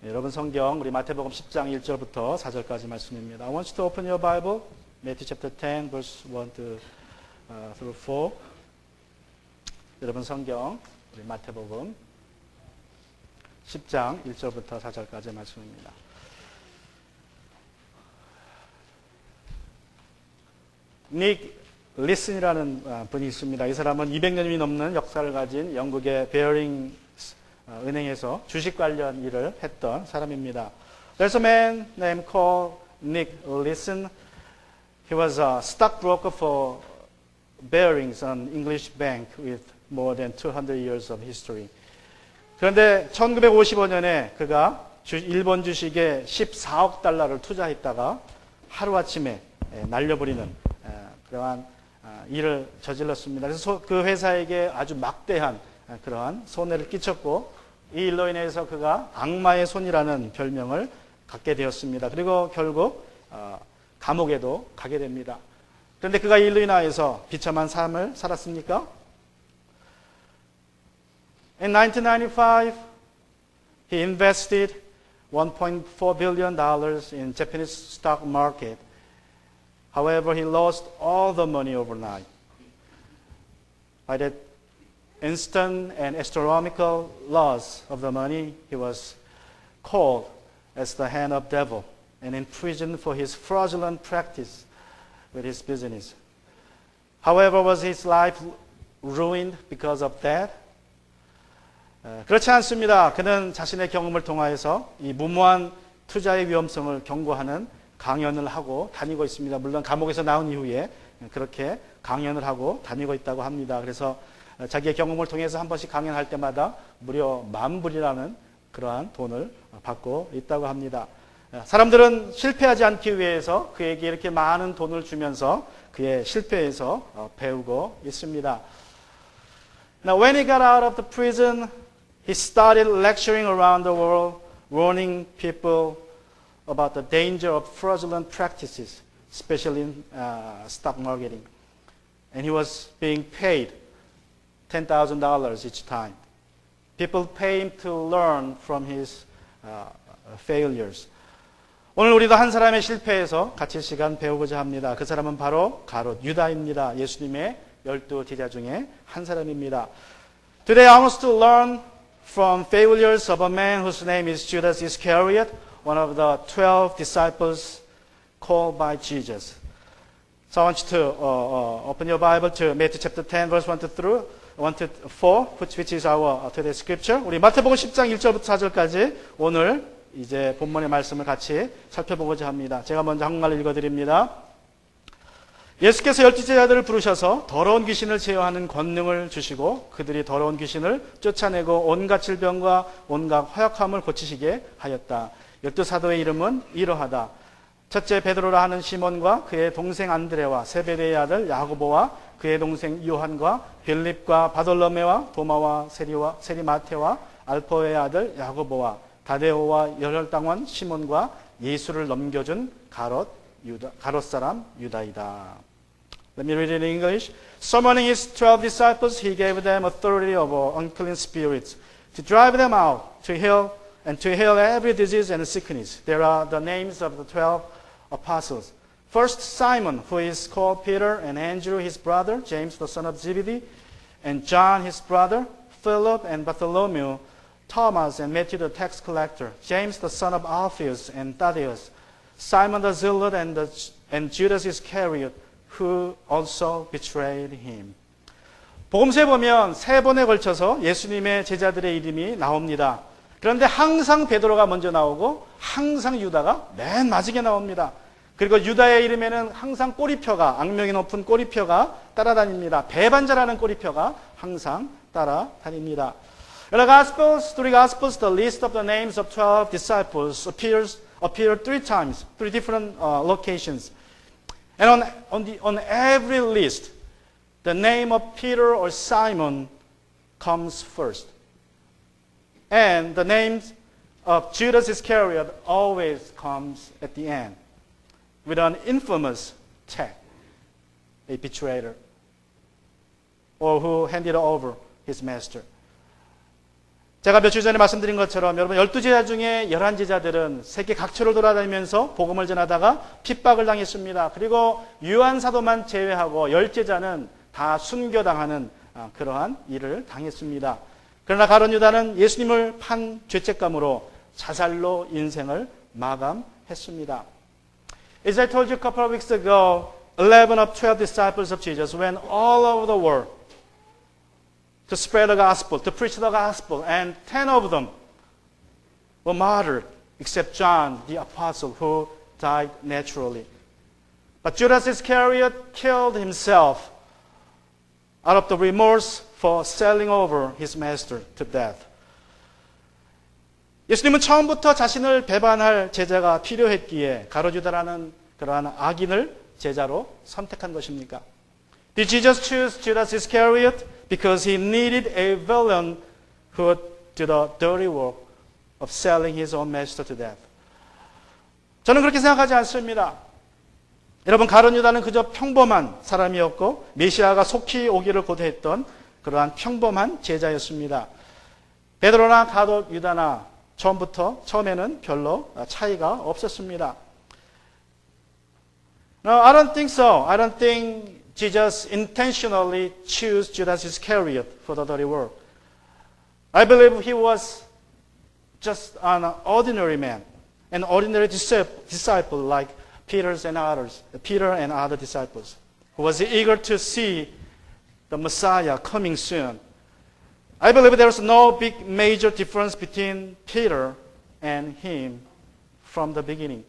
여러분 성경 우리 마태복음 10장 1절부터 4절까지 말씀입니다. I want you to open your Bible, Matthew chapter 10, verse 1 through 4. 여러분 성경 우리 마태복음 10장 1절부터 4절까지 말씀입니다. 닉 리슨이라는 분이 있습니다. 이 사람은 200년이 넘는 역사를 가진 영국의 베어링 은행에서 주식 관련 일을 했던 사람입니다. There's a man named called Nick Leeson. He was a stockbroker for Barings, an English bank with more than 200 years of history. 그런데 1955년에 그가 일본 주식에 14억 달러를 투자했다가 하루아침에 날려버리는 그러한 일을 저질렀습니다. 그래서 그 회사에게 아주 막대한 그러한 손해를 끼쳤고 이 일로 인해서 그가 악마의 손이라는 별명을 갖게 되었습니다. 그리고 결국 감옥에도 가게 됩니다. 그런데 그가 이 일로 인하여서 비참한 삶을 살았습니까? In 1995, he invested $1.4 billion in Japanese stock market. However, he lost all the money overnight. By that instant and astronomical loss of the money, he was called as the hand of devil and imprisoned for his fraudulent practice with his business. However, was his life ruined because of that? 그렇지 않습니다. 그는 자신의 경험을 통하여서 이 무모한 투자의 위험성을 경고하는 강연을 하고 다니고 있습니다. 물론 감옥에서 나온 이후에 그렇게 강연을 하고 다니고 있다고 합니다. 그래서 자기의 경험을 통해서 한 번씩 강연할 때마다 무려 10,000불이라는 그러한 돈을 받고 있다고 합니다. 사람들은 실패하지 않기 위해서 그에게 이렇게 많은 돈을 주면서 그의 실패에서 배우고 있습니다. Now, when he got out of the prison, he started lecturing around the world, warning people about the danger of fraudulent practices, especially in stock marketing. And he was being paid $10,000 each time. People pay him to learn from his failures. 오늘 우리도 한 사람의 실패에서 같이 시간 배우고자 합니다. 그 사람은 바로 가롯 유다입니다. 예수님의 12 제자 중에 한 사람입니다. Today I want to learn from failures of a man whose name is Judas Iscariot, one of the 12 disciples called by Jesus. So I want you to open your Bible to Matthew chapter 10, verse 1 to 4, which is our today's scripture. 우리 마태복음 10장 1절부터 4절까지 오늘 이제 본문의 말씀을 같이 살펴보고자 합니다. 제가 먼저 한국말로 읽어드립니다. 예수께서 12 제자들을 부르셔서 더러운 귀신을 제어하는 권능을 주시고 그들이 더러운 귀신을 쫓아내고 온갖 질병과 온갖 허약함을 고치시게 하였다. 12 사도의 이름은 이러하다. 첫째 베드로라 하는 시몬과 그의 동생 안드레와 세베대의 아들 야고보와 그의 동생 요한과 빌립과 바돌로메와 도마와 세리마테와 알포의 아들 야고보와 다데오와 열혈당원 시몬과 예수를 넘겨준 가롯 사람 유다이다. Let me read it in English. Summoning his 12 disciples, he gave them authority over unclean spirits to drive them out, to heal every disease and sickness. There are the names of the 12 apostles. First, Simon, who is called Peter, and Andrew, his brother, James, the son of Zebedee, and John, his brother, Philip and Bartholomew, Thomas and Matthew, the tax collector, James, the son of Alphaeus and Thaddeus, Simon the Zealot, and Judas Iscariot, who also betrayed him. 복음서에 보면 3번에 걸쳐서 예수님의 제자들의 이름이 나옵니다. 그런데 항상 베드로가 먼저 나오고 항상 유다가 맨 마지막에 나옵니다. 그리고 유다의 이름에는 항상 꼬리표가, 악명이 높은 꼬리표가 따라다닙니다. 배반자라는 꼬리표가 항상 따라다닙니다. In the Gospels, three Gospels, the list of the names of 12 disciples appear 3 times, 3 different locations. And on every list, the name of Peter or Simon comes first. And the name of Judas Iscariot always comes at the end with an infamous tag, a betrayer, or who handed over his master. 제가 몇 주 전에 말씀드린 것처럼 여러분 12제자 중에 11제자들은 세계 각처를 돌아다니면서 복음을 전하다가 핍박을 당했습니다. 그리고 요한 사도만 제외하고 10제자는 다 순교당하는 그러한 일을 당했습니다. 그러나 가룟 유다는 예수님을 판 죄책감으로 자살로 인생을 마감했습니다. As I told you a couple of weeks ago, 11 of 12 disciples of Jesus went all over the world to spread the gospel, to preach the gospel, and 10 of them were martyred, except John, the apostle, who died naturally. But Judas Iscariot killed himself out of the remorse for selling over his master to death. 예수님은 처음부터 자신을 배반할 제자가 필요했기에 가룟 유다라는 그러한 악인을 제자로 선택한 것입니까? Did Jesus choose Judas Iscariot because he needed a villain who would do the dirty work of selling his own master to death? 저는 그렇게 생각하지 않습니다. 여러분, 가룟 유다는 그저 평범한 사람이었고 메시아가 속히 오기를 고대했던 그러한 평범한 제자였습니다. 베드로나 가룟 유다나 처음에는 별로 차이가 없었습니다. No, I don't think so. I don't think Jesus intentionally chose Judas Iscariot for the dirty work. I believe he was just an ordinary man, an ordinary disciple like Peter and other disciples, who was eager to see the Messiah coming soon. I believe there was no big major difference between Peter and him from the beginning.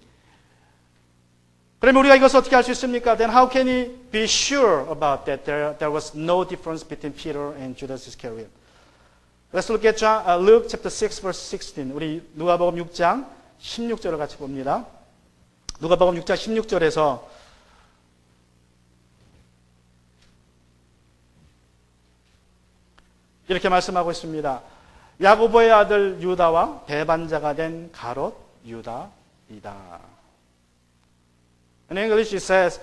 그러면 우리가 이것을 어떻게 할 수 있습니까? Then how can we be sure about that there was no difference between Peter and Judas Iscariot? Let's look at Luke chapter 6 verse 16. 우리 누가복음 6장 16절을 같이 봅니다. 누가복음 6장 16절에서 이렇게 말씀하고 있습니다. 야고보의 아들 유다와 배반자가 된 가롯 유다이다. In English it says,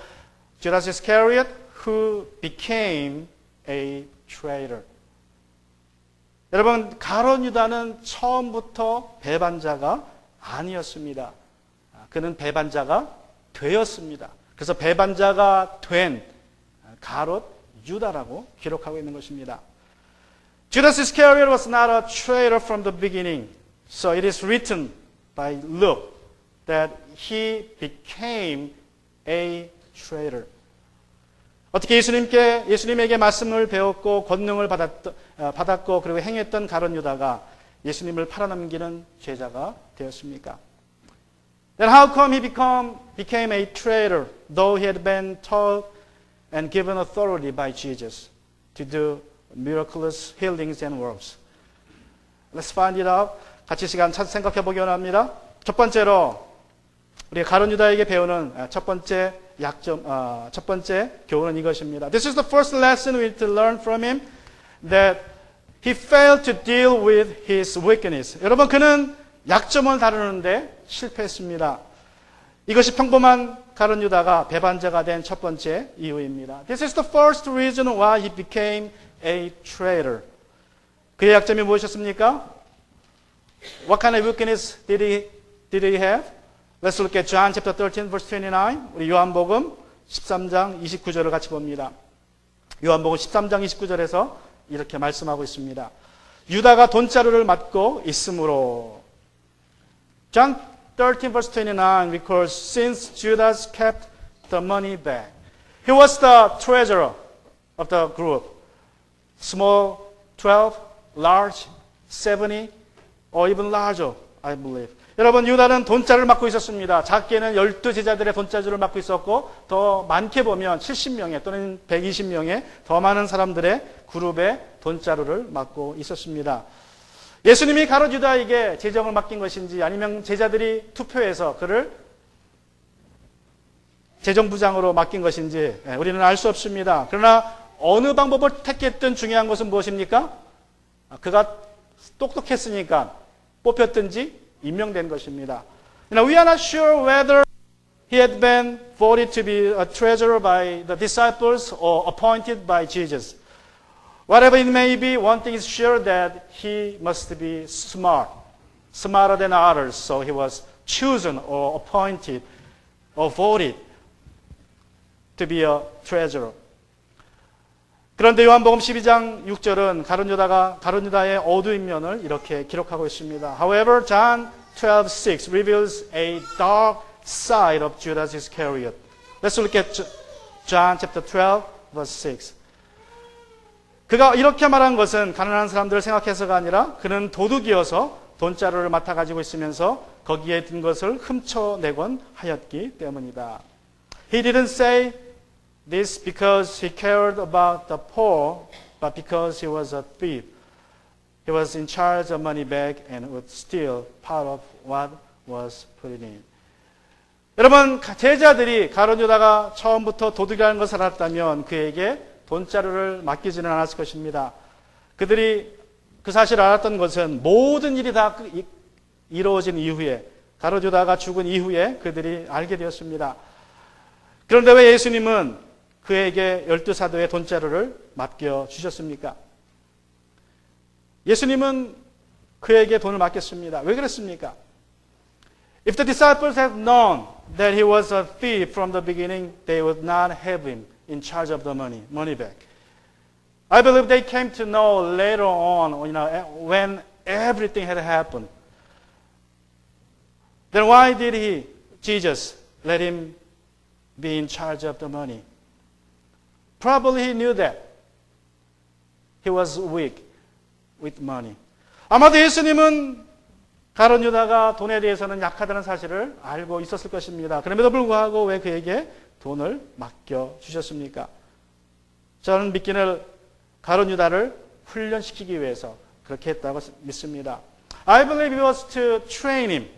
Judas Iscariot who became a traitor. 여러분, 가롯 유다는 처음부터 배반자가 아니었습니다. 그는 배반자가 되었습니다. 그래서 배반자가 된 가롯 유다라고 기록하고 있는 것입니다. Judas Iscariot was not a traitor from the beginning. So it is written by Luke that he became a traitor. 어떻게 예수님에게 말씀을 배웠고 권능을 받았고 그리고 행했던 가룟 유다가 예수님을 팔아넘기는 죄자가 되었습니까? Then how come he became a traitor, though he had been taught and given authority by Jesus to do miraculous healings and works? Let's find it out. 같이 시간 생각해 보기 원합니다. 첫 번째로 우리 가룟 유다에게 배우는 첫 번째 교훈은 이것입니다. This is the first lesson we need to learn from him, that he failed to deal with his weakness. 여러분, 그는 약점을 다루는데 실패했습니다. 이것이 평범한 가룟 유다가 배반자가 된 첫 번째 이유입니다. This is the first reason why he became a traitor. 그의 약점이 무엇이었습니까? What kind of weakness did he have? Let's look at John chapter 13 verse 29. 우리 요한복음 13장 29절을 같이 봅니다. 요한복음 13장 29절에서 이렇게 말씀하고 있습니다. 유다가 돈자루를 맡고 있으므로. John 13 verse 29 records, since Judas kept the money back. He was the treasurer of the group. Small, 12, large, 70, or even larger, I believe. 여러분, 유다는 돈자루를 맡고 있었습니다. 작게는 12제자들의 돈자루를 맡고 있었고 더 많게 보면 70명의 또는 120명의 더 많은 사람들의 그룹의 돈자루를 맡고 있었습니다. 예수님이 가룟 유다에게 재정을 맡긴 것인지 아니면 제자들이 투표해서 그를 재정부장으로 맡긴 것인지 우리는 알 수 없습니다. 그러나 어느 방법을 택했든 중요한 것은 무엇입니까? 그가 똑똑했으니까 뽑혔든지 임명된 것입니다. Now we are not sure whether he had been voted to be a treasurer by the disciples or appointed by Jesus. Whatever it may be, one thing is sure that he must be smart, smarter than others. So he was chosen or appointed or voted to be a treasurer. 그런데 요한복음 12장 6절은 가룟 유다의 어두운 면을 이렇게 기록하고 있습니다. However, John 12:6 reveals a dark side of Judas Iscariot. Let's look at John chapter 12, verse 6. 그가 이렇게 말한 것은 가난한 사람들을 생각해서가 아니라 그는 도둑이어서 돈자루를 맡아 가지고 있으면서 거기에 든 것을 훔쳐내곤 하였기 때문이다. He didn't say this because he cared about the poor, but because he was a thief. He was in charge of money bag and would steal part of what was put in. 여러분, 제자들이 가룟 유다가 처음부터 도둑이라는 것을 알았다면 그에게 돈자루를 맡기지는 않았을 것입니다. 그들이 그 사실을 알았던 것은 모든 일이 다 이루어진 이후에, 가룟 유다가 죽은 이후에 그들이 알게 되었습니다. 그런데 왜 예수님은 그에게 12사도의 돈자루를 맡겨주셨습니까? 예수님은 그에게 돈을 맡겼습니다. 왜 그랬습니까? If the disciples had known that he was a thief from the beginning, they would not have him in charge of the money bag. I believe they came to know later on, when everything had happened. Then why did Jesus, let him be in charge of the money? Probably he knew that he was weak with money. 아마도 예수님은 가룟 유다가 돈에 대해서는 약하다는 사실을 알고 있었을 것입니다. 그럼에도 불구하고 왜 그에게 돈을 맡겨주셨습니까? 저는 믿기를 가룟 유다를 훈련시키기 위해서 그렇게 했다고 믿습니다. I believe it was to train him,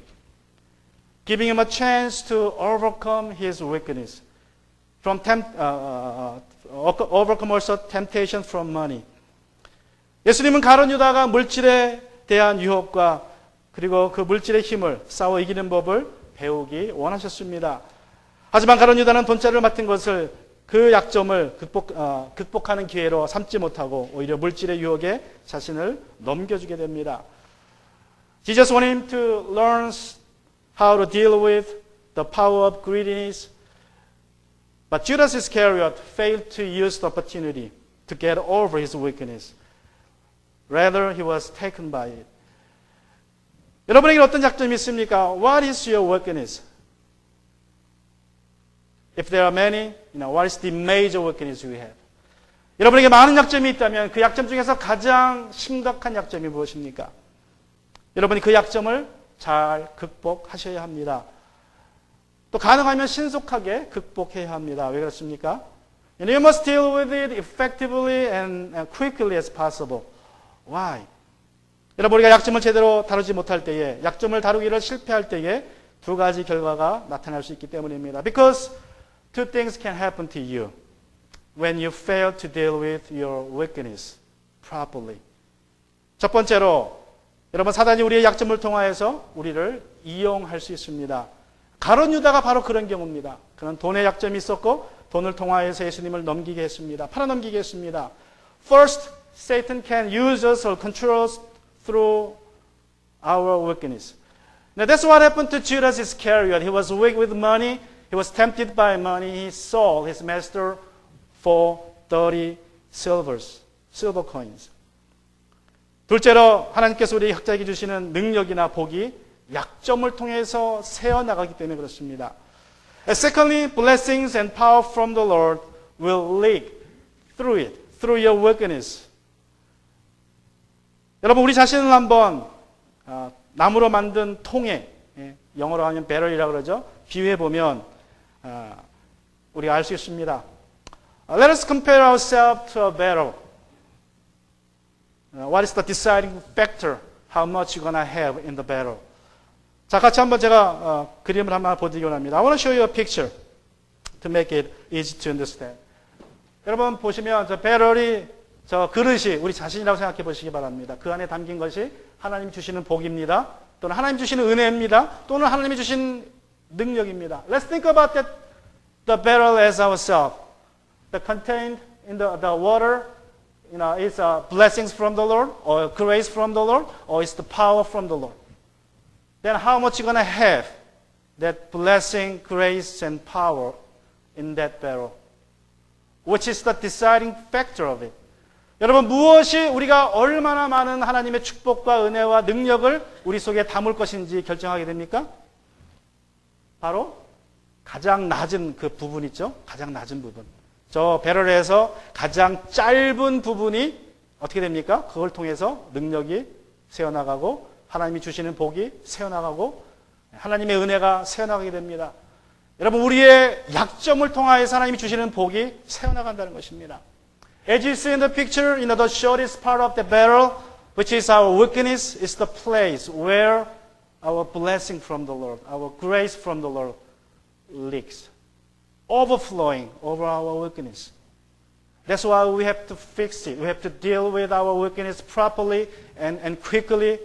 giving him a chance to overcome his weakness, overcome also temptation from money. 예수님은 가룟 유다가 물질에 대한 유혹과 그리고 그 물질의 힘을 싸워 이기는 법을 배우기 원하셨습니다. 하지만 가룟 유다는 돈자루를 맡은 것을 그 약점을 극복하는 기회로 삼지 못하고 오히려 물질의 유혹에 자신을 넘겨주게 됩니다. Jesus wanted him to learn how to deal with the power of greediness, but Judas Iscariot failed to use the opportunity to get over his weakness. Rather, he was taken by it. 여러분에게 어떤 약점이 있습니까? What is your weakness? If there are many, what is the major weakness you have? 여러분에게 많은 약점이 있다면 그 약점 중에서 가장 심각한 약점이 무엇입니까? 여러분이 그 약점을 잘 극복하셔야 합니다. 또 가능하면 신속하게 극복해야 합니다. 왜 그렇습니까? And you must deal with it effectively and quickly as possible. Why? 여러분, 우리가 약점을 제대로 다루지 못할 때에, 약점을 다루기를 실패할 때에 두 가지 결과가 나타날 수 있기 때문입니다. Because two things can happen to you when you fail to deal with your weakness properly. 첫 번째로, 여러분, 사단이 우리의 약점을 통하여서 우리를 이용할 수 있습니다. 가룟 유다가 바로 그런 경우입니다. 그는 돈에 약점이 있었고 돈을 통하여서 예수님을 넘기게 했습니다. 팔아넘기게 했습니다. First, Satan can use us or control us through our weakness. Now that's what happened to Judas Iscariot. He was weak with money. He was tempted by money. He sold his master for 30 silver coins. 둘째로 하나님께서 우리 각자에게 주시는 능력이나 복이 약점을 통해서 새어나가기 때문에 그렇습니다. And secondly, blessings and power from the Lord will leak through it, through your weakness. 여러분, 우리 자신을 한번 나무로 만든 통에, 영어로 하면 배럴이라고 그러죠. 비유해 보면 우리가 알 수 있습니다. Let us compare ourselves to a barrel. What is the deciding factor? How much you're gonna have in the barrel? 자, 같이 한번 제가 그림을 한번 보여드리기 원합니다. I want to show you a picture to make it easy to understand. 여러분 보시면 저 배럴이, 저 그릇이 우리 자신이라고 생각해 보시기 바랍니다. 그 안에 담긴 것이 하나님 주시는 복입니다. 또는 하나님 주시는 은혜입니다. 또는 하나님이 주신 능력입니다. Let's think about that, the barrel as ourselves. The contained in the water it's blessings from the Lord, or grace from the Lord, or it's the power from the Lord. Then how much you gonna have that blessing, grace, and power in that barrel? Which is the deciding factor of it. 여러분, 무엇이 우리가 얼마나 많은 하나님의 축복과 은혜와 능력을 우리 속에 담을 것인지 결정하게 됩니까? 바로 가장 낮은 그 부분 있죠? 가장 낮은 부분. 저 배럴에서 가장 짧은 부분이 어떻게 됩니까? 그걸 통해서 능력이 새어나가고 하나님이 주시는 복이 새어나가고 하나님의 은혜가 새어나가게 됩니다. 여러분, 우리의 약점을 통하여서 하나님이 주시는 복이 새어나간다는 것입니다. As you see in the picture, the shortest part of the barrel, which is our weakness, is the place where our blessing from the Lord, our grace from the Lord leaks, overflowing over our weakness. That's why we have to fix it. We have to deal with our weakness properly and quickly.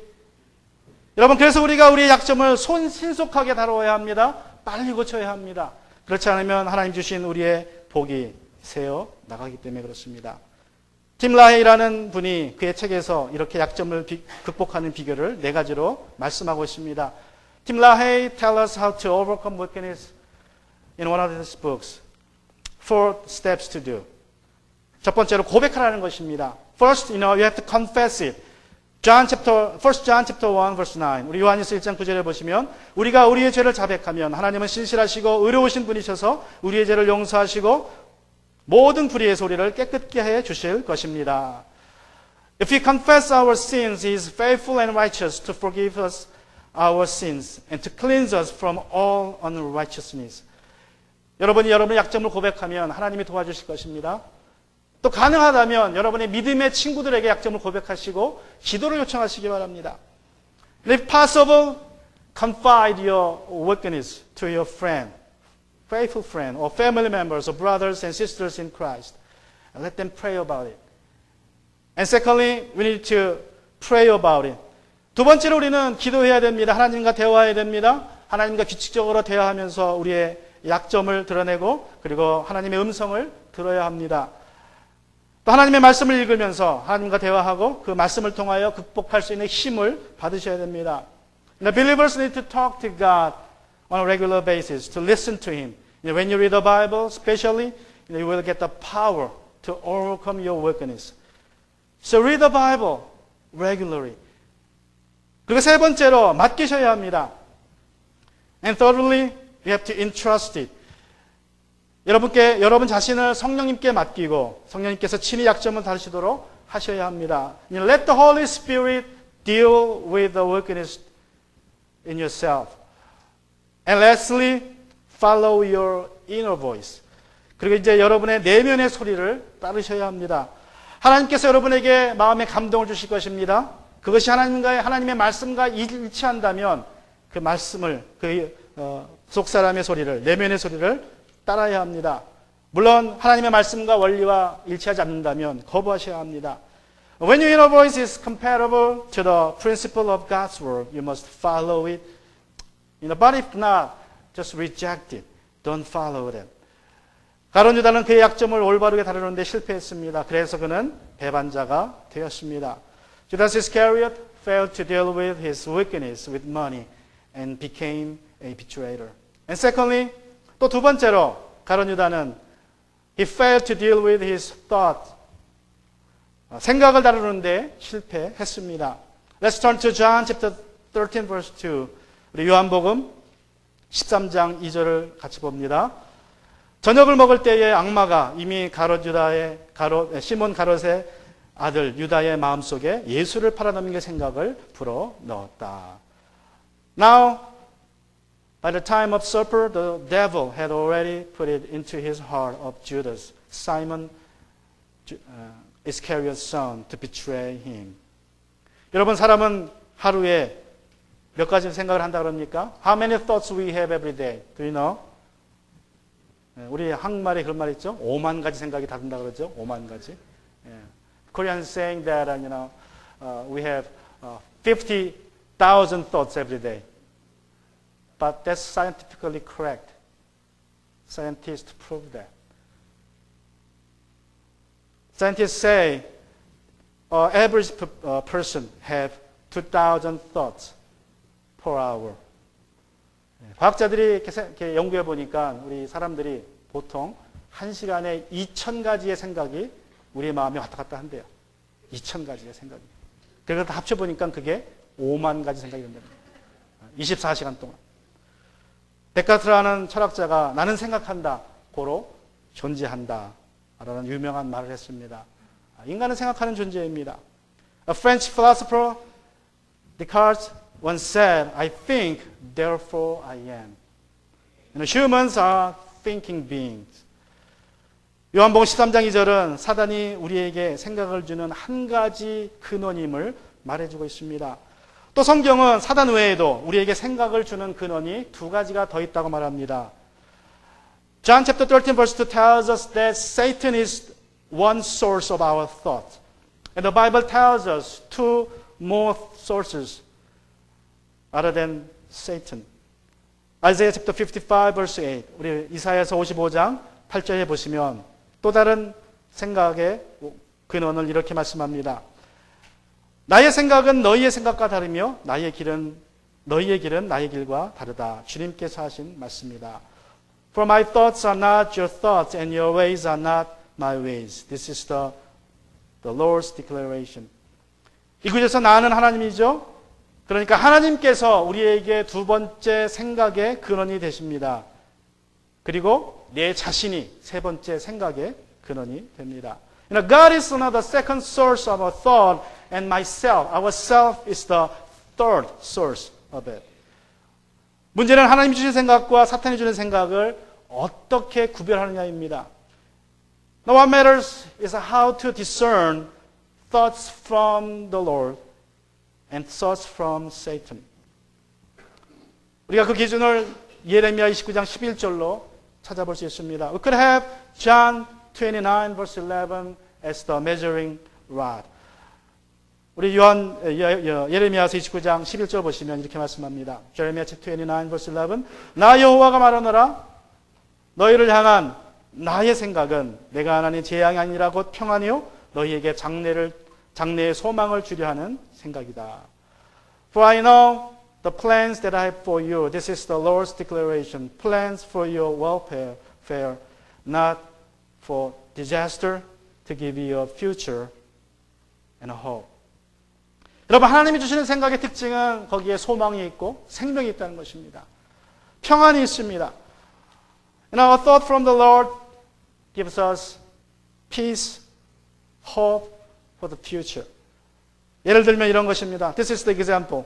여러분, 그래서 우리가 우리의 약점을 신속하게 다뤄야 합니다. 빨리 고쳐야 합니다. 그렇지 않으면 하나님 주신 우리의 복이 새어 나가기 때문에 그렇습니다. 팀 라헤이라는 분이 그의 책에서 이렇게 약점을 극복하는 비결을 4가지로 말씀하고 있습니다. 팀 라헤이 tells us how to overcome weakness in one of his books. 4 steps to do. 첫 번째로 고백하라는 것입니다. First, you have to confess it. 1 John chapter 1 verse 9. 우리 요한일서 1장 9절에 보시면 우리가 우리의 죄를 자백하면 하나님은 신실하시고 의로우신 분이셔서 우리의 죄를 용서하시고 모든 불의의 소리를 깨끗게 해 주실 것입니다. If we confess our sins, He is faithful and righteous to forgive us our sins and to cleanse us from all unrighteousness. 여러분이 여러분의 약점을 고백하면 하나님이 도와주실 것입니다. 또 가능하다면 여러분의 믿음의 친구들에게 약점을 고백하시고 기도를 요청하시기 바랍니다. And if possible, confide your weakness to your friend, faithful friend, or family members, or brothers and sisters in Christ, and let them pray about it. And secondly, we need to pray about it. 두 번째로 우리는 기도해야 됩니다. 하나님과 대화해야 됩니다. 하나님과 규칙적으로 대화하면서 우리의 약점을 드러내고 그리고 하나님의 음성을 들어야 합니다. 또 하나님의 말씀을 읽으면서 하나님과 대화하고 그 말씀을 통하여 극복할 수 있는 힘을 받으셔야 됩니다. The believers need to talk to God on a regular basis, to listen to Him. When you read the Bible, especially, you will get the power to overcome your weakness. So read the Bible regularly. 그리고 세 번째로 맡기셔야 합니다. And thirdly, you have to entrust it. 여러분 자신을 성령님께 맡기고 성령님께서 친히 약점을 다루시도록 하셔야 합니다. Let the Holy Spirit deal with the weakness in yourself. And lastly, follow your inner voice. 그리고 이제 여러분의 내면의 소리를 따르셔야 합니다. 하나님께서 여러분에게 마음의 감동을 주실 것입니다. 그것이 하나님의 말씀과 일치한다면 그 말씀을, 속 사람의 소리를, 내면의 소리를 따라야 합니다. 물론 하나님의 말씀과 원리와 일치하지 않는다면 거부하셔야 합니다. When your inner voice is compatible to the principle of God's word, you must follow it. But if not, just reject it. Don't follow them. 가룟 유다는 그의 약점을 올바르게 다루는데 실패했습니다. 그래서 그는 배반자가 되었습니다. Judas Iscariot failed to deal with his weakness with money and became a betrayer. And secondly, 또 두 번째로 가룟 유다는 he failed to deal with his thought. 생각을 다루는데 실패했습니다. Let's turn to John chapter 13 verse 2. 우리 요한복음 13장 2절을 같이 봅니다. 저녁을 먹을 때에 악마가 이미 시몬 가롯의 아들 유다의 마음속에 예수를 팔아넘길 생각을 불어 넣었다. Now, by the time of supper, the devil had already put it into his heart of Judas, Simon Iscariot's son, to betray him. 여러분, 사람은 하루에 몇 가지 생각을 한다 그럽니까? How many thoughts we have every day? Do you know? 우리 한국말에 그런 말 있죠? 5만 가지 생각이 다 든다 그러죠? 5만 가지. Koreans saying that, we have 50,000 thoughts every day. But that's scientifically correct. Scientists prove that. Scientists say average person have 2,000 thoughts per hour. 과학자들이 이렇게 연구해 보니까 우리 사람들이 보통 1시간에 2,000가지의 생각이 우리의 마음에 왔다 갔다 한대요. 2,000가지의 생각이. 그래서 다 합쳐보니까 그게 5만 가지 생각이 된답니다. 24시간 동안. 데카르트라는 철학자가 나는 생각한다, 고로 존재한다 라는 유명한 말을 했습니다. 인간은 생각하는 존재입니다. A French philosopher, Descartes, once said, I think, therefore I am. Humans are thinking beings. 요한복음 13장 2절은 사단이 우리에게 생각을 주는 한 가지 근원임을 말해주고 있습니다. 또 성경은 사단 외에도 우리에게 생각을 주는 근원이 두 가지가 더 있다고 말합니다. John chapter 13 verse 2 tells us that Satan is one source of our thought. And the Bible tells us two more sources other than Satan. Isaiah chapter 55 verse 8. 우리 이사야서 55장 8절에 보시면 또 다른 생각의 근원을 이렇게 말씀합니다. 나의 생각은 너희의 생각과 다르며 너희의 길은 나의 길과 다르다. 주님께서 하신 말씀입니다. For my thoughts are not your thoughts and your ways are not my ways. This is the Lord's declaration. 이 구절에서 나는 하나님이죠. 그러니까 하나님께서 우리에게 두 번째 생각의 근원이 되십니다. 그리고 내 자신이 세 번째 생각의 근원이 됩니다. God is not the second source of our thought and myself. Ourself is the third source of it. 문제는 하나님이 주신 생각과 사탄이 주는 생각을 어떻게 구별하느냐입니다. Now what matters is how to discern thoughts from the Lord and thoughts from Satan. 우리가 그 기준을 예레미야 29장 11절로 찾아볼 수 있습니다. We could have John 29 verse 11 as the measuring rod. 우리 예레미야서 29장 11절 보시면 이렇게 말씀합니다. Jeremiah 29 verse 11. 나 여호와가 말하노라 너희를 향한 나의 생각은 내가 하나님 재앙이 아니라 곧 평안이요 너희에게 장래의 소망을 주려 하는 생각이다. For I know the plans that I have for you. This is the Lord's declaration. Plans for your welfare, not for disaster, to give you a future and a hope. 여러분, 하나님이 주시는 생각의 특징은 거기에 소망이 있고 생명이 있다는 것입니다. 평안이 있습니다. And our thought from the Lord gives us peace, hope for the future. 예를 들면 이런 것입니다. This is the example.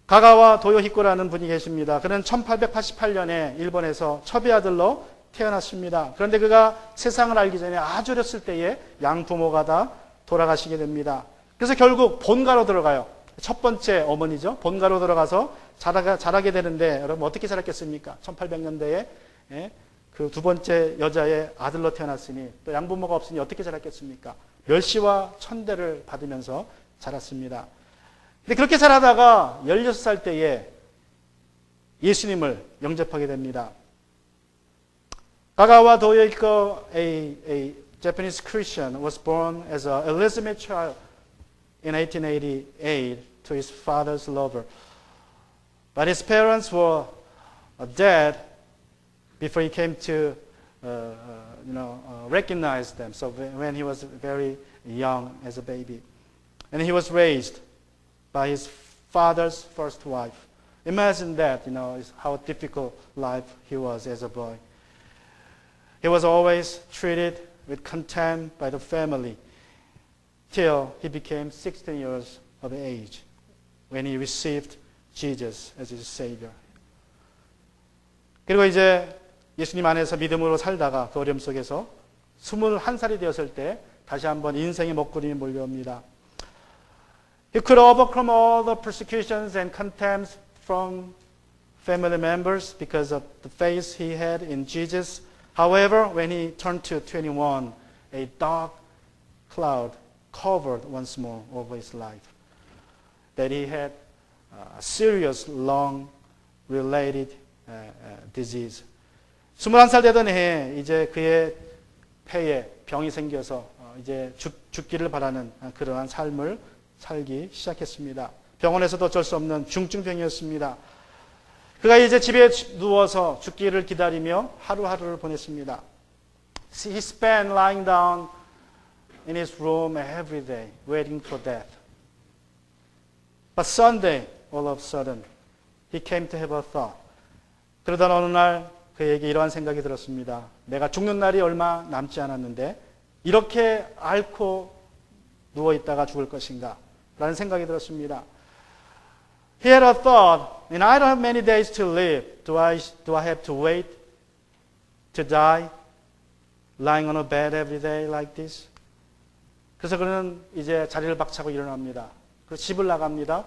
가가와 도요히코라는 분이 계십니다. 그는 1888년에 일본에서 첩의 아들로 태어났습니다. 그런데 그가 세상을 알기 전에 아주 어렸을 때에 양부모가 다 돌아가시게 됩니다. 그래서 결국 본가로 들어가요. 첫 번째 어머니죠. 본가로 들어가서 자라게 되는데 여러분 어떻게 자랐겠습니까? 1800년대에 그 두 번째 여자의 아들로 태어났으니 또 양부모가 없으니 어떻게 자랐겠습니까? 멸시와 천대를 받으면서 자랐습니다. 근데 그렇게 자라다가 16살 때에 예수님을 영접하게 됩니다. 가가와 도요히코, a Japanese Christian, was born as an illegitimate child in 1888 to his father's lover. But his parents were dead before he came to recognize them. So when he was very young as a baby. And he was raised by his father's first wife. Imagine that, how difficult life he was as a boy. He was always treated with contempt by the family till he became 16 years of age when he received Jesus as his Savior. 그리고 이제 예수님 안에서 믿음으로 살다가 그 어려움 속에서 21살이 되었을 때 다시 한번 인생의 먹구름이 몰려옵니다. He could overcome all the persecutions and contempts from family members because of the faith he had in Jesus. However, when he turned to 21, a dark cloud covered once more over his life. That he had a serious lung-related disease. 21살 되던 해에 이제 그의 폐에 병이 생겨서 이제 죽기를 바라는 그러한 삶을 살기 시작했습니다. 병원에서도 어쩔 수 없는 중증병이었습니다. 그가 이제 집에 누워서 죽기를 기다리며 하루하루를 보냈습니다. He spent lying down in his room every day, waiting for death. But Sunday, all of a sudden, he came to have a thought. 그러던 어느 날 그에게 이러한 생각이 들었습니다. 내가 죽는 날이 얼마 남지 않았는데 이렇게 앓고 누워있다가 죽을 것인가? 라는 생각이 들었습니다. He had a thought, and I don't have many days to live. Do I have to wait to die? Lying on a bed every day like this? 그래서 그는 이제 자리를 박차고 일어납니다. 그래서 집을 나갑니다.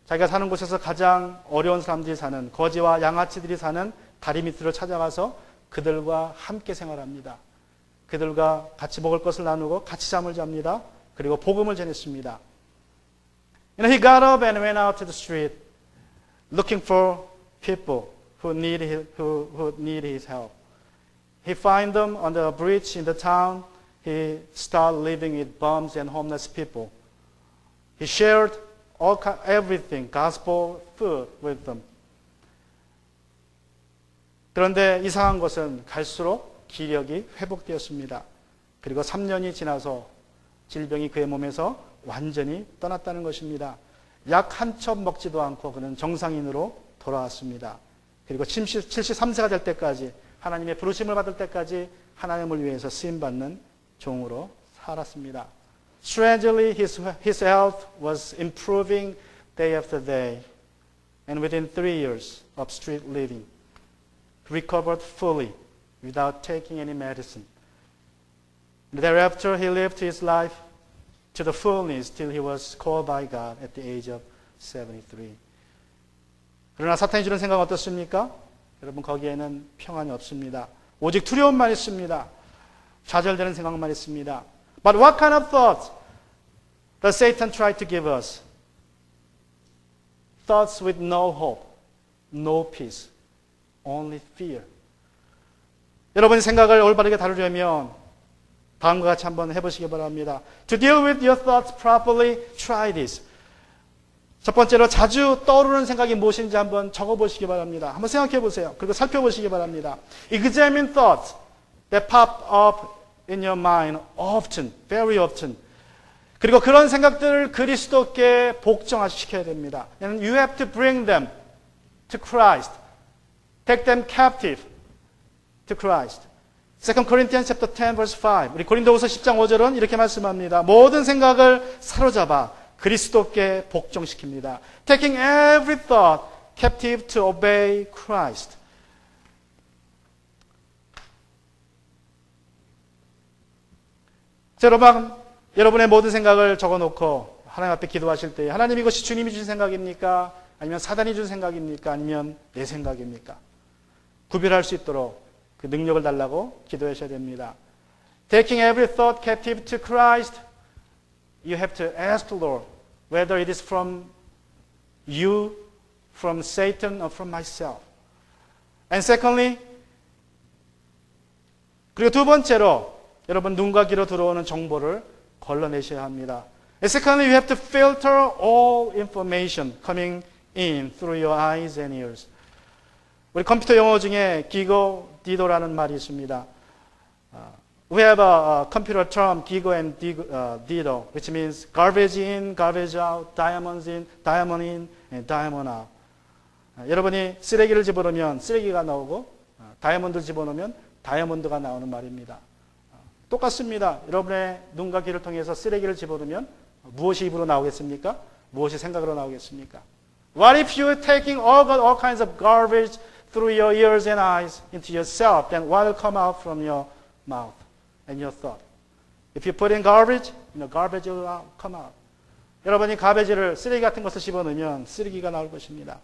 자기가 사는 곳에서 가장 어려운 사람들이 사는, 거지와 양아치들이 사는 다리 밑으로 찾아가서 그들과 함께 생활합니다. 그들과 같이 먹을 것을 나누고 같이 잠을 잡니다. 그리고 복음을 전했습니다. He got up and went out to the street looking for people who need his help. He found them on the bridge in the town. He started living with bums and homeless people. He shared everything, gospel, food with them. 그런데 이상한 것은 갈수록 기력이 회복되었습니다. 그리고 3년이 지나서 질병이 그의 몸에서 완전히 떠났다는 것입니다. 약 한 첩 먹지도 않고 그는 정상인으로 돌아왔습니다. 그리고 73세가 될 때까지, 하나님의 부르심을 받을 때까지 하나님을 위해서 쓰임받는 종으로 살았습니다. Strangely, his health was improving day after day, and within 3 years of street living, he recovered fully without taking any medicine. Thereafter, he lived his life to the fullness till he was called by God at the age of 73. 그러나 사탄이 주는 생각은 어떻습니까? 여러분, 거기에는 평안이 없습니다. 오직 두려움만 있습니다. 좌절되는 생각만 있습니다. But what kind of thoughts does Satan try to give us? Thoughts with no hope, no peace, only fear. 여러분의 생각을 올바르게 다루려면 다음과 같이 한번 해보시기 바랍니다. To deal with your thoughts properly, try this. 첫 번째로 자주 떠오르는 생각이 무엇인지 한번 적어보시기 바랍니다. 한번 생각해 보세요. 그리고 살펴보시기 바랍니다. Examine thoughts that pop up in your mind often, very often. 그리고 그런 생각들을 그리스도께 복종시켜야 됩니다. And you have to bring them to Christ. Take them captive to Christ. 2 Corinthians chapter 10 verse 5. 우리 고린도후서 10장 5절은 이렇게 말씀합니다. 모든 생각을 사로잡아 그리스도께 복종시킵니다. Taking every thought captive to obey Christ. 자, 여러분의 모든 생각을 적어놓고 하나님 앞에 기도하실 때 하나님, 이것이 주님이 주신 생각입니까? 아니면 사단이 준 생각입니까? 아니면 내 생각입니까? 구별할 수 있도록 그 능력을 달라고 기도하셔야 됩니다. Taking every thought captive to Christ, you have to ask the Lord whether it is from you, from Satan, or from myself. And secondly, 그리고 두 번째로 여러분 눈과 귀로 들어오는 정보를 걸러내셔야 합니다. And secondly, you have to filter all information coming in through your eyes and ears. 우리 컴퓨터 용어 중에 기고, 디도라는 말이 있습니다. We have a computer term, 기고 and dido, which means garbage in, garbage out, diamonds in, diamond in, and diamond out. 여러분이 쓰레기를 집어넣으면 쓰레기가 나오고, 다이아몬드를 집어넣으면 다이아몬드가 나오는 말입니다. 똑같습니다. 여러분의 눈과 귀를 통해서 쓰레기를 집어넣으면 무엇이 입으로 나오겠습니까? 무엇이 생각으로 나오겠습니까? What if you're taking all kinds of garbage through your ears and eyes into yourself? Then what will come out from your mouth and your thought? If you put in garbage, garbage will come out. 여러분이 가베지를, 쓰레기 같은 것을 집어넣으면 쓰레기가 나올 것입니다.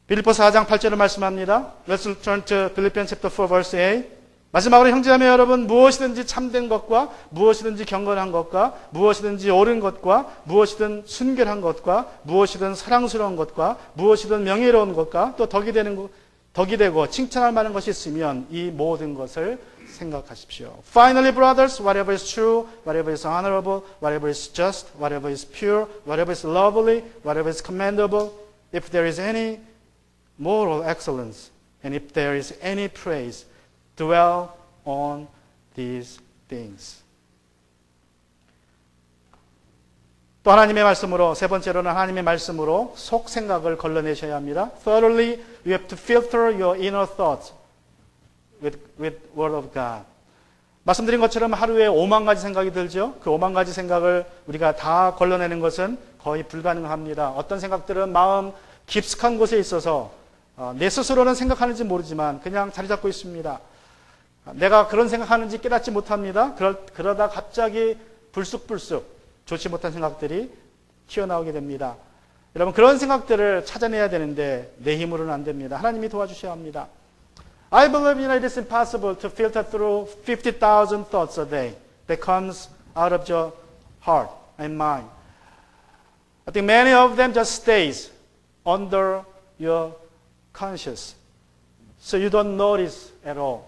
빌립보서 4장 8절을 말씀합니다. Let's turn to Philippians chapter 4 verse 8. 마지막으로 형제자매 여러분, 무엇이든지 참된 것과 무엇이든지 경건한 것과 무엇이든지 옳은 것과 무엇이든 순결한 것과 무엇이든 사랑스러운 것과 무엇이든 명예로운 것과 또 덕이 되고 칭찬할 만한 것이 있으면 이 모든 것을 생각하십시오. Finally, brothers, whatever is true, whatever is honorable, whatever is just, whatever is pure, whatever is lovely, whatever is commendable, if there is any moral excellence, and if there is any praise, dwell on these things. 또 하나님의 말씀으로, 세 번째로는 하나님의 말씀으로 속 생각을 걸러내셔야 합니다. Thirdly, you have to filter your inner thoughts with Word of God. 말씀드린 것처럼 하루에 5만 가지 생각이 들죠. 그 5만 가지 생각을 우리가 다 걸러내는 것은 거의 불가능합니다. 어떤 생각들은 마음 깊숙한 곳에 있어서 내 스스로는 생각하는지 모르지만 그냥 자리 잡고 있습니다. 내가 그런 생각하는지 깨닫지 못합니다. 그러다 갑자기 불쑥불쑥 좋지 못한 생각들이 튀어나오게 됩니다. 여러분, 그런 생각들을 찾아내야 되는데 내 힘으로는 안 됩니다. 하나님이 도와주셔야 합니다. I believe it is impossible to filter through 50,000 thoughts a day that comes out of your heart and mind. I think many of them just stays under your conscious. So you don't notice at all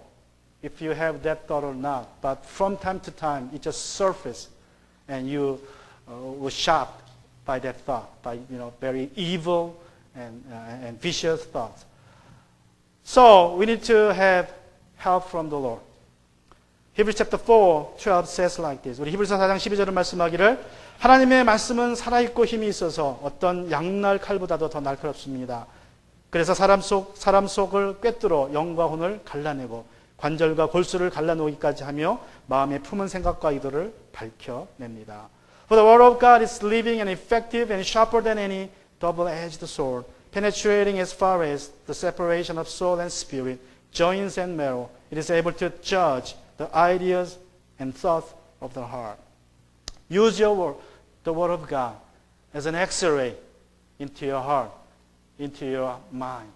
if you have that thought or not. But from time to time, it just surfaces and you were shocked by that thought, by very evil and vicious thoughts. So we need to have help from the Lord. Hebrews chapter 4:12 says like this. 우리 히브리서 4장 12절은 말씀하기를 하나님의 말씀은 살아있고 힘이 있어서 어떤 양날 칼보다도 더 날카롭습니다. 그래서 사람 속을 꿰뚫어 영과 혼을 갈라내고 관절과 골수를 갈라놓기까지 하며 마음의 품은 생각과 의도를 밝혀냅니다. For the word of God is living and effective and sharper than any double-edged sword, penetrating as far as the separation of soul and spirit, joints and marrow. It is able to judge the ideas and thoughts of the heart. Use your word, the word of God, as an X-ray into your heart, into your mind,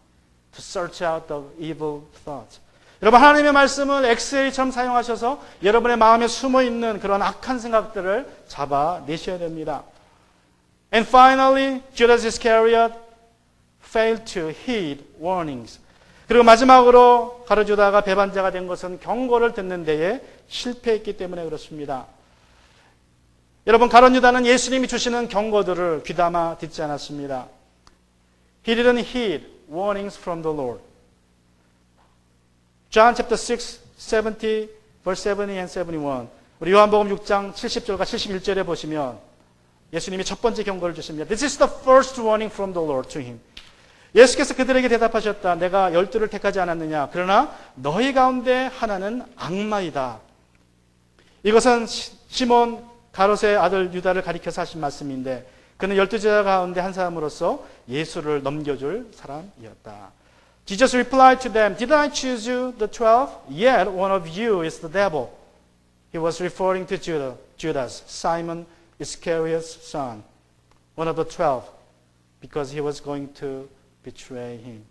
to search out the evil thoughts. 여러분, 하나님의 말씀을 엑스레이처럼 사용하셔서 여러분의 마음에 숨어있는 그런 악한 생각들을 잡아내셔야 됩니다. And finally, Judas Iscariot failed to heed warnings. 그리고 마지막으로 가룟유다가 배반자가 된 것은 경고를 듣는 데에 실패했기 때문에 그렇습니다. 여러분, 가룟유다는 예수님이 주시는 경고들을 귀담아 듣지 않았습니다. He didn't heed warnings from the Lord. John chapter 6, 70, verse 70 and 71. 우리 요한복음 6장 70절과 71절에 보시면 예수님이 첫 번째 경고를 주십니다. This is the first warning from the Lord to him. 예수께서 그들에게 대답하셨다. 내가 12를 택하지 않았느냐. 그러나 너희 가운데 하나는 악마이다. 이것은 시몬 가롯의 아들 유다를 가리켜서 하신 말씀인데 그는 12제자 가운데 한 사람으로서 예수를 넘겨줄 사람이었다. Jesus replied to them, Did I choose you, the 12? Yet one of you is the devil. He was referring to Judas, Simon Iscariot's son, one of the 12, because he was going to betray him.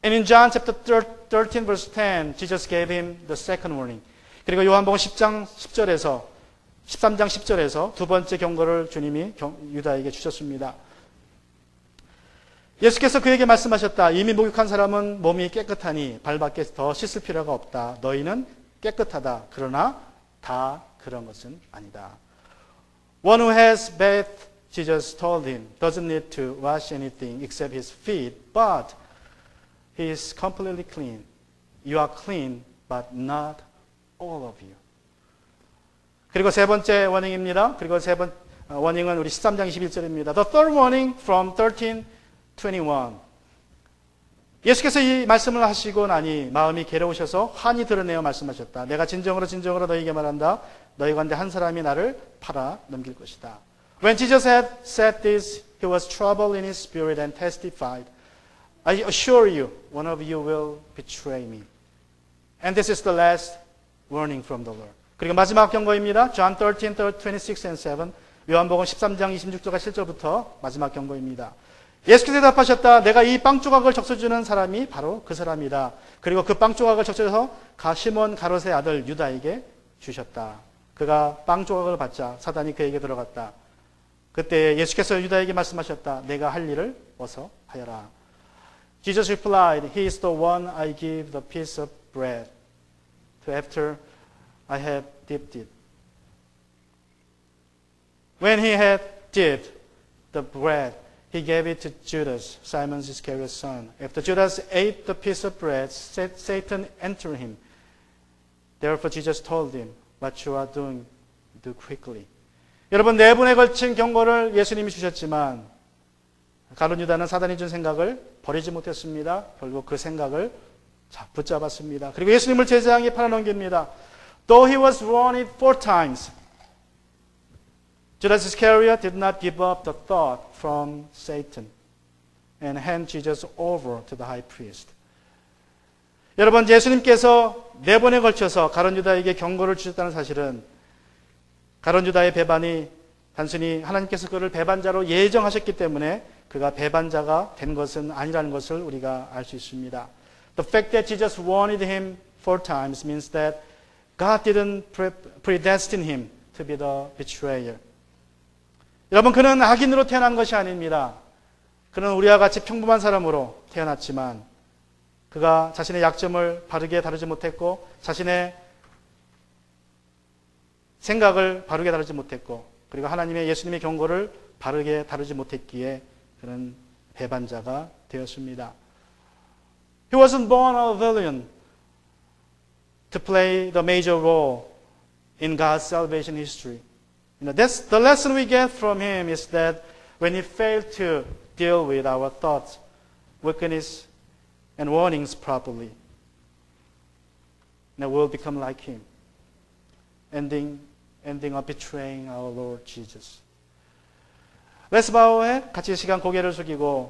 And in John chapter 13, verse 10, Jesus gave him the second warning. 그리고 요한복음 10장 10절에서 13장 10절에서 두 번째 경고를 주님이 유다에게 주셨습니다. 예수께서 그에게 말씀하셨다. 이미 목욕한 사람은 몸이 깨끗하니 발밖에 더 씻을 필요가 없다. 너희는 깨끗하다. 그러나 다 그런 것은 아니다. One who has bathed, Jesus told him, doesn't need to wash anything except his feet, but he is completely clean. You are clean, but not all of you. 그리고 세 번째 워닝입니다. 그리고 세 번째 워닝은 우리 13장 21절입니다. The third warning from 13:21. 예수께서 이 말씀을 하시고 나니 마음이 괴로우셔서 환히 드러내어 말씀하셨다. 내가 진정으로 너희에게 말한다. 너희 가운데 한 사람이 나를 팔아 넘길 것이다. When Jesus had said this, he was troubled in his spirit and testified, I assure you, one of you will betray me. And this is the last warning from the Lord. 그리고 마지막 경고입니다. John 13:26 and 7. 요한복음 13장 26절과 7절부터 마지막 경고입니다. 예수께서 대답하셨다. 내가 이 빵 조각을 적셔주는 사람이 바로 그 사람이다. 그리고 그 빵 조각을 적셔서 시몬 가롯의 아들 유다에게 주셨다. 그가 빵 조각을 받자 사단이 그에게 들어갔다. 그때 예수께서 유다에게 말씀하셨다. 내가 할 일을 어서 하여라. Jesus replied, He is the one I give the piece of bread. to after I have dipped it. When he had dipped the bread, he gave it to Judas, Simon Iscariot's son. After Judas ate the piece of bread, Satan entered him. Therefore Jesus told him, what you are doing, do quickly. 여러분, 4번에 걸친 경고를 예수님이 주셨지만 가룟 유다는 사단이 준 생각을 버리지 못했습니다. 결국 그 생각을 붙잡았습니다. 그리고 예수님을 제자장에 팔아넘깁니다. Though he was warned 4 times, Judas Iscariot did not give up the thought from Satan and hand Jesus over to the high priest. 여러분, 예수님께서 4번에 걸쳐서 가룟 유다에게 경고를 주셨다는 사실은 가룟 유다의 배반이 단순히 하나님께서 그를 배반자로 예정하셨기 때문에 그가 배반자가 된 것은 아니라는 것을 우리가 알 수 있습니다. The fact that Jesus warned him 4 times means that God didn't predestine him to be the betrayer. 여러분, 그는 악인으로 태어난 것이 아닙니다. 그는 우리와 같이 평범한 사람으로 태어났지만 그가 자신의 약점을 바르게 다루지 못했고 자신의 생각을 바르게 다루지 못했고 그리고 하나님의 예수님의 경고를 바르게 다루지 못했기에 그는 배반자가 되었습니다. He wasn't born a villain to play the major role in God's salvation history. That's the lesson we get from him is that when he failed to deal with our thoughts, weakness, and warnings properly, then we'll become like him, ending up betraying our Lord Jesus. Let's bow our head. 같이 시간 고개를 숙이고